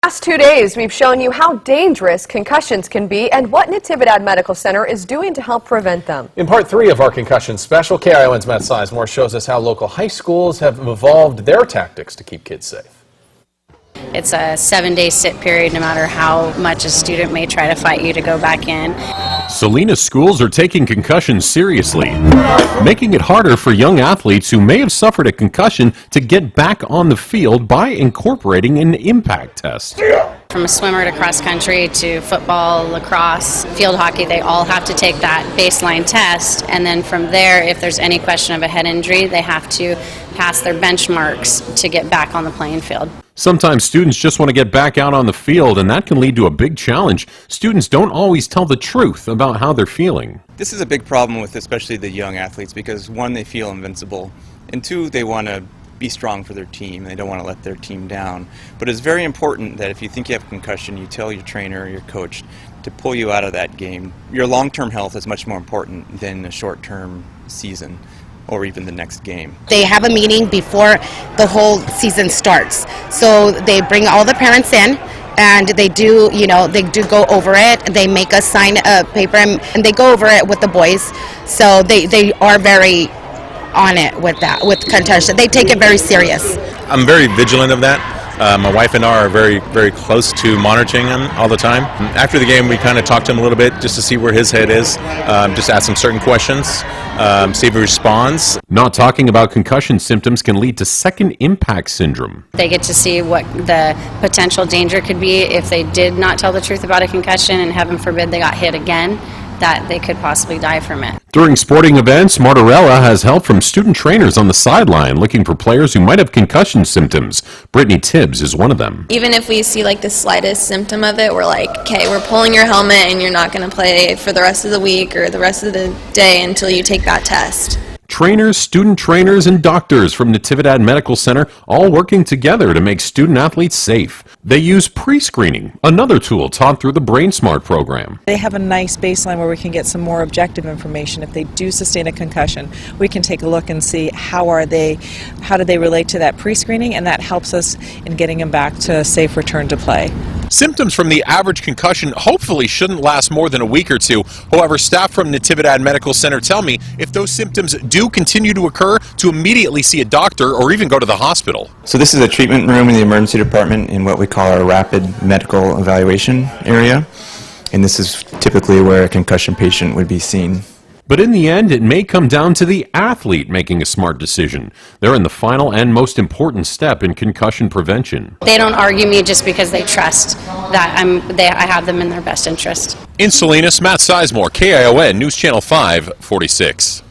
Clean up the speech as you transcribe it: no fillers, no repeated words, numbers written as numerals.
Last 2 days, we've shown you how dangerous concussions can be and what Natividad Medical Center is doing to help prevent them. In part 3 of our concussion special, KION's Matt Sizemore shows us how local high schools have evolved their tactics to keep kids safe. It's a 7-day sit period, no matter how much a student may try to fight you to go back in. Salinas schools are taking concussion seriously, making it harder for young athletes who may have suffered a concussion to get back on the field by incorporating an impact test. From a swimmer to cross country to football, lacrosse, field hockey, they all have to take that baseline test, and then from there, if there's any question of a head injury, they have to pass their benchmarks to get back on the playing field. Sometimes students just want to get back out on the field, and that can lead to a big challenge. Students don't always tell the truth about how they're feeling. This is a big problem with especially the young athletes because, one, they feel invincible, and two, they want to be strong for their team. They don't want to let their team down. But it's very important that if you think you have a concussion, you tell your trainer or your coach to pull you out of that game. Your long-term health is much more important than a short-term season or even the next game. They have a meeting before the whole season starts. So they bring all the parents in and they do go over it. They make us sign a paper and they go over it with the boys. So they are very on it with that, with concussion. They take it very serious. I'm very vigilant of that. My wife and I are very, very close to monitoring him all the time. After the game, we kind of talk to him a little bit just to see where his head is, just ask him certain questions, see if he responds. Not talking about concussion symptoms can lead to second impact syndrome. They get to see what the potential danger could be if they did not tell the truth about a concussion, and heaven forbid they got hit again, that they could possibly die from it. During sporting events, Martorella has help from student trainers on the sideline looking for players who might have concussion symptoms. Brittany Tibbs is one of them. Even if we see like the slightest symptom of it, we're like, okay, we're pulling your helmet and you're not going to play for the rest of the week or the rest of the day until you take that test. Trainers, student trainers, and doctors from Natividad Medical Center all working together to make student athletes safe. They use pre-screening, another tool taught through the Brain Smart program. They have a nice baseline where we can get some more objective information. If they do sustain a concussion, we can take a look and see how do they relate to that pre-screening, and that helps us in getting them back to a safe return to play. Symptoms from the average concussion hopefully shouldn't last more than a week or two. However, staff from Natividad Medical Center tell me if those symptoms do continue to occur, to immediately see a doctor or even go to the hospital. So this is a treatment room in the emergency department in what we call our rapid medical evaluation area, and this is typically where a concussion patient would be seen. But in the end, it may come down to the athlete making a smart decision. They're in the final and most important step in concussion prevention. They don't argue me just because they trust that I have them in their best interest. In Salinas, Matt Sizemore, KION News Channel 5, 46.